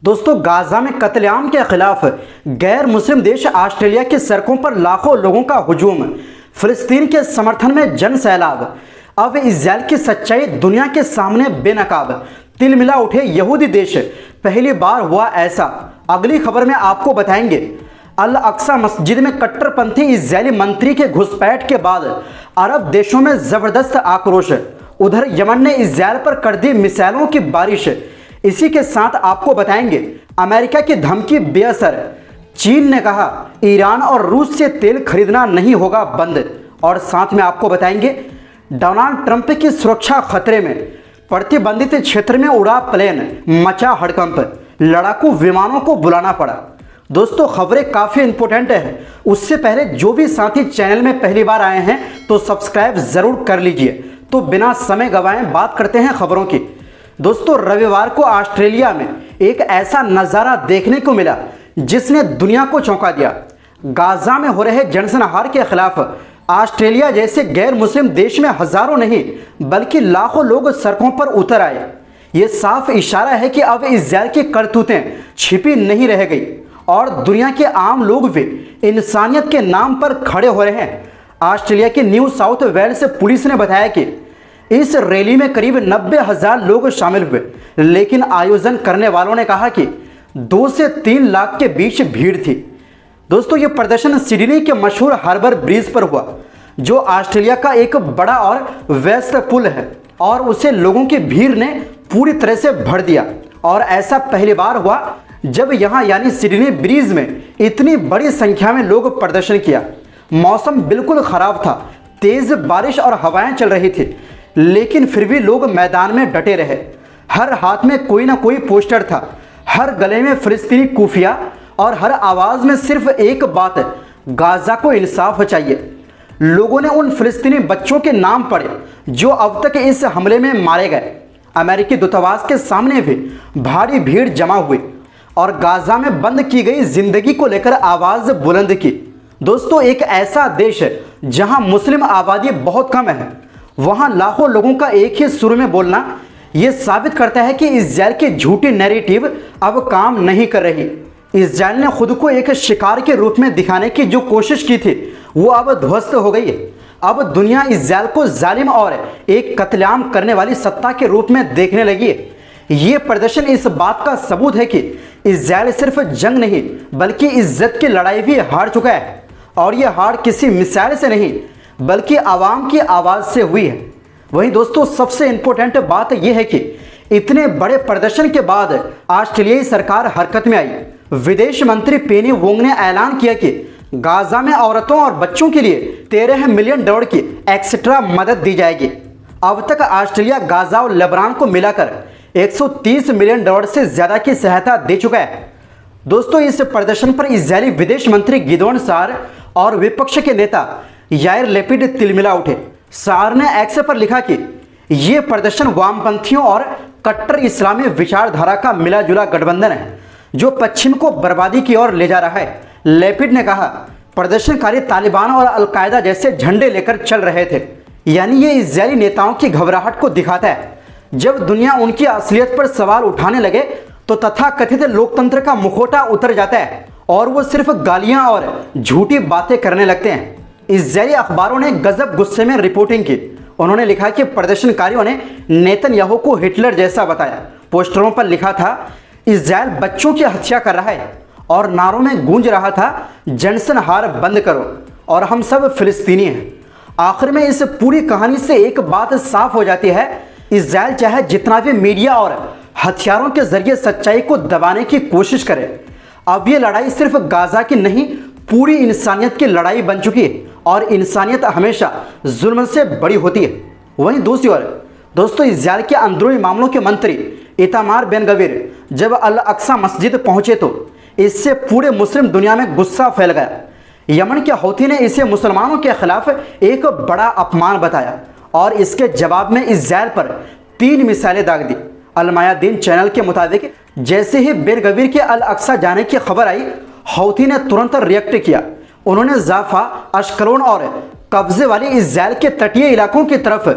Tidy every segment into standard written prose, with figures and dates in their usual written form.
दोस्तों, गाजा में कत्लेआम के खिलाफ गैर मुस्लिम देश ऑस्ट्रेलिया की सड़कों पर लाखों लोगों का हुजूम, फिलिस्तीन के समर्थन में जन सैलाब। अब इजराइल की सच्चाई दुनिया के सामने बेनकाब। तिलमिला उठे यहूदी देश, पहली बार हुआ ऐसा। अगली खबर में आपको बताएंगे। अल अक्सा मस्जिद में कट्टरपंथी इजरायली मंत्री के घुसपैठ के बाद अरब देशों में जबरदस्त आक्रोश। उधर यमन ने इजरायल पर कर दी मिसाइलों की बारिश। इसी के साथ आपको बताएंगे अमेरिका की धमकी बेअसर। चीन ने कहा ईरान और रूस से तेल खरीदना नहीं होगा बंद। और साथ में आपको बताएंगे डोनाल्ड ट्रंप की सुरक्षा खतरे में, प्रतिबंधित क्षेत्र में उड़ा प्लेन, मचा हड़कंप, लड़ाकू विमानों को बुलाना पड़ा। दोस्तों, खबरें काफ़ी इंपॉर्टेंट है। उससे पहले जो भी साथी चैनल में पहली बार आए हैं तो सब्सक्राइब ज़रूर कर लीजिए। तो बिना समय गंवाए बात करते हैं खबरों की। दोस्तों, रविवार को ऑस्ट्रेलिया में एक ऐसा नज़ारा देखने को मिला जिसने दुनिया को चौंका दिया। गाजा में हो रहे जनसंहार के खिलाफ ऑस्ट्रेलिया जैसे गैर मुस्लिम देश में हजारों नहीं बल्कि लाखों लोग सड़कों पर उतर आए। ये साफ इशारा है कि अब इजरायल की करतूतें छिपी नहीं रह गई और दुनिया के आम लोग भी इंसानियत के नाम पर खड़े हो रहे हैं। ऑस्ट्रेलिया के न्यू साउथ वेल्स पुलिस ने बताया कि इस रैली में करीब 90,000 लोग शामिल हुए, लेकिन आयोजन करने वालों ने कहा कि 2 से 3 लाख के बीच भीड़ थी। दोस्तों, ये प्रदर्शन सिडनी के मशहूर हार्बर ब्रिज पर हुआ, जो ऑस्ट्रेलिया का एक बड़ा और व्यस्त पुल है, और उसे लोगों की भीड़ ने पूरी तरह से भर दिया। और ऐसा पहली बार हुआ जब यहाँ यानी सिडनी ब्रिज में इतनी बड़ी संख्या में लोग प्रदर्शन किया। मौसम बिल्कुल खराब था, तेज बारिश और हवाएं चल रही थी, लेकिन फिर भी लोग मैदान में डटे रहे। हर हाथ में कोई ना कोई पोस्टर था, हर गले में फिलिस्तीनी कुफिया, और हर आवाज़ में सिर्फ एक बात, गाजा को इंसाफ चाहिए। लोगों ने उन फिलिस्तीनी बच्चों के नाम पढ़े जो अब तक इस हमले में मारे गए। अमेरिकी दूतावास के सामने भी भारी भीड़ जमा हुई और गाजा में बंद की गई जिंदगी को लेकर आवाज़ बुलंद की। दोस्तों, एक ऐसा देश है जहां मुस्लिम आबादी बहुत कम है, वहां लाखों लोगों का एक ही सुर में बोलना यह साबित करता है कि इजरायल की झूठी नैरेटिव अब काम नहीं कर रही। इजरायल ने खुद को एक शिकार के रूप में दिखाने की जो कोशिश की थी वो अब ध्वस्त हो गई है। अब दुनिया इजरायल को जालिम और एक कत्लेआम करने वाली सत्ता के रूप में देखने लगी है। ये प्रदर्शन इस बात का सबूत है कि इजरायल सिर्फ जंग नहीं बल्कि इज्जत की लड़ाई भी हार चुका है, और ये हार किसी मिसाइल से नहीं बल्कि आवाम की आवाज़ से हुई है। वहीं दोस्तों, सबसे इंपॉर्टेंट बात यह है कि इतने बड़े प्रदर्शन के बाद ऑस्ट्रेलियाई सरकार हरकत में आई। विदेश मंत्री पेनी वोंग ने ऐलान किया कि गाजा में औरतों और बच्चों के लिए $13 मिलियन की एक्स्ट्रा मदद दी जाएगी। अब तक ऑस्ट्रेलिया गाजा और लेबनान को मिलाकर $130 मिलियन से ज़्यादा की सहायता दे चुका है। दोस्तों, इस प्रदर्शन पर इजरायली विदेश मंत्री गिदोन सार और विपक्ष के नेता याइर लेपिड तिलमिला उठे। सार ने एक्स पर लिखा कि ये प्रदर्शन वामपंथियों और कट्टर इस्लामी विचारधारा का मिला जुला गठबंधन है जो पश्चिम को बर्बादी की ओर ले जा रहा है। लेपिड ने कहा प्रदर्शनकारी तालिबान और अलकायदा जैसे झंडे लेकर चल रहे थे, यानी ये इजरायली नेताओं की घबराहट को दिखाता है। जब दुनिया उनकी असलियत पर सवाल उठाने लगे तो तथाकथित लोकतंत्र का मुखौटा उतर जाता है और वो सिर्फ गालियां और झूठी बातें करने लगते हैं। इजरायली अखबारों ने गजब गुस्से में रिपोर्टिंग की। उन्होंने लिखा कि प्रदर्शनकारियों ने नेतन्याहू को हिटलर जैसा बताया। पोस्टरों पर लिखा था इजरायल बच्चों की हत्या कर रहा है, और नारों में गूंज रहा था जनसंहार बंद करो और हम सब फिलिस्तीनी हैं। आखिर में इस पूरी कहानी से एक बात साफ हो जाती है, इजरायल चाहे जितना भी मीडिया और हथियारों के जरिए सच्चाई को दबाने की कोशिश करे, अब ये लड़ाई सिर्फ गाजा की नहीं पूरी इंसानियत की लड़ाई बन चुकी है, और इंसानियत हमेशा जुल्म से बड़ी होती है। वहीं दूसरी ओर दोस्तों, इजरायल के अंदरूनी मामलों के मंत्री इतामार बेन गवीर जब अल अक्सा मस्जिद पहुंचे तो इससे पूरे मुस्लिम दुनिया में गुस्सा फैल गया। यमन के हौथी ने इसे मुसलमानों के खिलाफ एक बड़ा अपमान बताया और इसके जवाब में इजरायल पर 3 मिसाइलें दाग दी। अल मायादीन चैनल के मुताबिक जैसे ही बेन गवीर के अल अक्सा जाने की खबर आई, हौथी ने तुरंत रिएक्ट किया। उन्होंने जाफा, अशकलोन और कब्जे वाली इजरायल के तटीय इलाकों की तरफ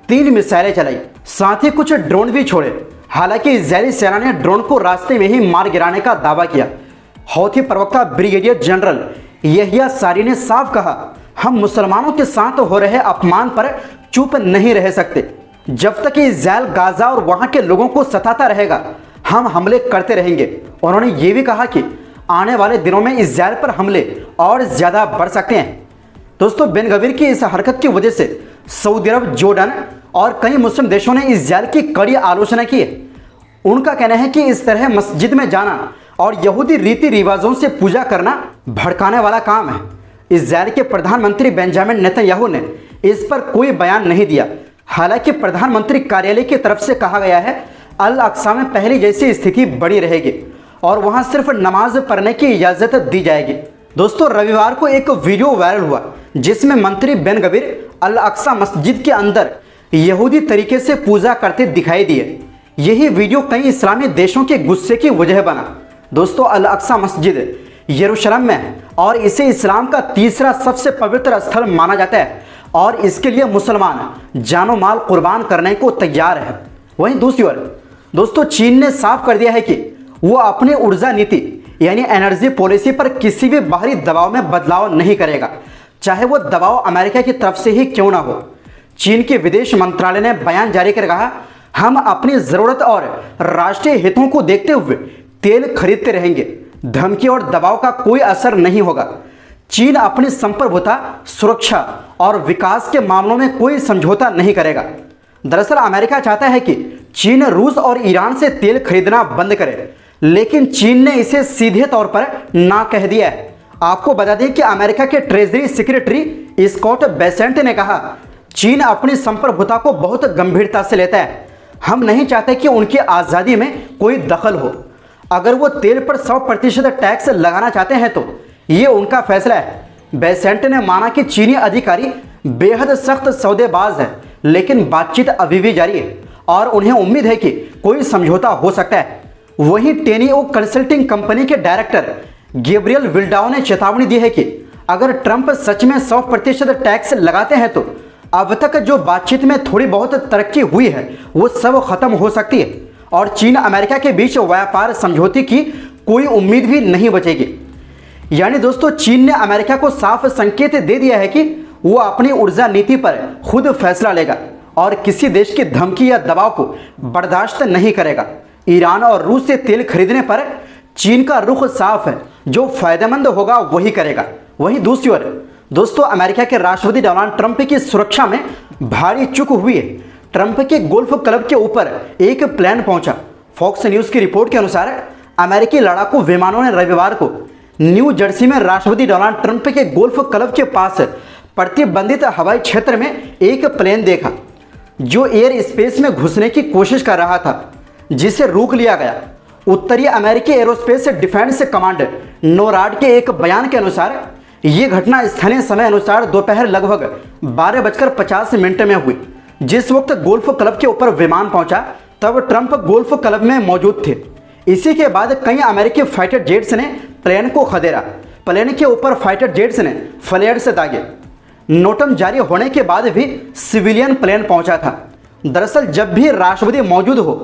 3 मिसाइलें चलाई, साथ ही कुछ ड्रोन भी छोड़े। हालांकि इजरायली सेना ने ड्रोन को रास्ते में ही मार गिराने का दावा किया। हौथी प्रवक्ता ब्रिगेडियर जनरल यहिया सारी ने साफ कहा, हम मुसलमानों के साथ हो रहे अपमान पर चुप नहीं रह सकते। जब तक इजरायल गाजा और वहां के लोगों को सताता रहेगा, हम हमले करते रहेंगे। उन्होंने ये भी कहा कि आने वाले दिनों में इजरायल पर हमले और ज्यादा बढ़ सकते हैं। दोस्तों, बेन गवीर की इस हरकत की वजह से सऊदी अरब, जॉर्डन और कई मुस्लिम देशों ने इजरायल की कड़ी आलोचना की है। उनका कहना है कि इस तरह मस्जिद में जाना और यहूदी रीति रिवाजों से पूजा करना भड़काने वाला काम है। इजरायल के प्रधानमंत्री बेंजामिन नेतन्याहू ने इस पर कोई बयान नहीं दिया। हालांकि प्रधानमंत्री कार्यालय की तरफ से कहा गया है, अल अक्सा में पहले जैसी स्थिति बनी रहेगी और वहां सिर्फ नमाज पढ़ने की इजाजत दी जाएगी। दोस्तों, रविवार को एक वीडियो वायरल हुआ जिसमें मंत्री बेन गवीर अल अक्सा मस्जिद के अंदर यहूदी तरीके से पूजा करते दिखाई दिए। यही वीडियो कई इस्लामी देशों के गुस्से की वजह बना। दोस्तों, अल अक्सा मस्जिद यरूशलेम में है और इसे इस्लाम का तीसरा सबसे पवित्र स्थल माना जाता है और इसके लिए मुसलमान जानो माल कुर्बान करने को तैयार है। वहीं दूसरी ओर दोस्तों, चीन ने साफ कर दिया है कि वो अपनी ऊर्जा नीति यानी एनर्जी पॉलिसी पर किसी भी बाहरी दबाव में बदलाव नहीं करेगा, चाहे वो दबाव अमेरिका की तरफ से ही क्यों ना हो। चीन के विदेश मंत्रालय ने बयान जारी कर कहा, हम अपनी जरूरत और राष्ट्रीय हितों को देखते हुए तेल खरीदते रहेंगे। धमकी और दबाव का कोई असर नहीं होगा। चीन अपनी संप्रभुता, सुरक्षा और विकास के मामलों में कोई समझौता नहीं करेगा। दरअसल अमेरिका चाहता है कि चीन रूस और ईरान से तेल खरीदना बंद करे, लेकिन चीन ने इसे सीधे तौर पर ना कह दिया है। आपको बता दें कि अमेरिका के ट्रेजरी सेक्रेटरी स्कॉट बेसेंट ने कहा, चीन अपनी संप्रभुता को बहुत गंभीरता से लेता है। हम नहीं चाहते कि उनकी आज़ादी में कोई दखल हो। अगर वो तेल पर 100% टैक्स लगाना चाहते हैं तो ये उनका फैसला है। बेसेंट ने माना कि चीनी अधिकारी बेहद सख्त सौदेबाज है, लेकिन बातचीत अभी भी जारी है और उन्हें उम्मीद है कि कोई समझौता हो सकता है। वहीं टेनिओ कंसल्टिंग कंपनी के डायरेक्टर गैब्रियल विल्डाओ ने चेतावनी दी है कि अगर ट्रंप सच में 100% टैक्स लगाते हैं तो अब तक जो बातचीत में थोड़ी बहुत तरक्की हुई है वो सब खत्म हो सकती है और चीन अमेरिका के बीच व्यापार समझौते की कोई उम्मीद भी नहीं बचेगी। यानी दोस्तों, चीन ने अमेरिका को साफ संकेत दे दिया है कि वो अपनी ऊर्जा नीति पर खुद फैसला लेगा और किसी देश की धमकी या दबाव को बर्दाश्त नहीं करेगा। ईरान और रूस से तेल खरीदने पर चीन का रुख साफ है, जो फायदेमंद होगा वही करेगा। वहीं दूसरी ओर दोस्तों, अमेरिका के राष्ट्रपति डोनाल्ड ट्रंप की सुरक्षा में भारी चूक हुई है। ट्रंप के गोल्फ क्लब के ऊपर एक प्लेन पहुंचा। फॉक्स न्यूज की रिपोर्ट के अनुसार अमेरिकी लड़ाकू विमानों ने रविवार को न्यू जर्सी में राष्ट्रपति डोनाल्ड ट्रंप के गोल्फ क्लब के पास प्रतिबंधित हवाई क्षेत्र में एक प्लेन देखा जो एयर स्पेस में घुसने की कोशिश कर रहा था, जिसे रोक लिया गया। उत्तरी अमेरिकी एरोस्पेस डिफेंस कमांड नोराड के एक बयान के अनुसार ये घटना स्थानीय समय अनुसार दोपहर लगभग 12:50 में हुई। जिस वक्त गोल्फ क्लब के ऊपर विमान पहुंचा तब ट्रंप गोल्फ क्लब में मौजूद थे। इसी के बाद कई अमेरिकी फाइटर जेट्स ने प्लेन को खदेड़ा। प्लेन के ऊपर फाइटर जेट्स ने फ्लेयर से दागे। नोटम जारी होने के बाद भी सिविलियन प्लेन पहुंचा था। दरअसल जब भी राष्ट्रपति मौजूद हो,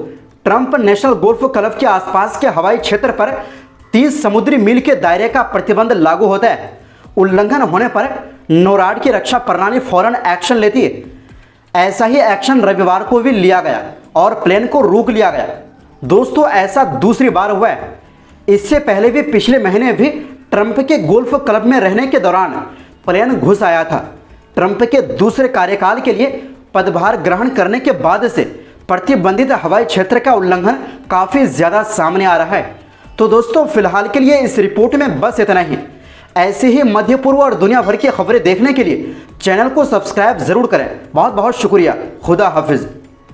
ट्रंप नेशनल गोल्फ क्लब के आसपास के हवाई क्षेत्र पर 30 समुद्री मील के दायरे का प्रतिबंध लागू होता है। उल्लंघन होने पर नोराड की रक्षा प्रणाली फौरन एक्शन लेती है। ऐसा ही एक्शन रविवार को भी लिया गया और प्लेन को रोक लिया गया। दोस्तों, ऐसा दूसरी बार हुआ है। इससे पहले भी पिछले महीने भी ट्रंप के गोल्फ क्लब में रहने के दौरान प्लेन घुस आया था। ट्रंप के दूसरे कार्यकाल के लिए पदभार ग्रहण करने के बाद से प्रतिबंधित हवाई क्षेत्र का उल्लंघन काफ़ी ज़्यादा सामने आ रहा है। तो दोस्तों, फिलहाल के लिए इस रिपोर्ट में बस इतना ही। ऐसे ही मध्य पूर्व और दुनिया भर की खबरें देखने के लिए चैनल को सब्सक्राइब जरूर करें। बहुत बहुत शुक्रिया। खुदा हाफिज।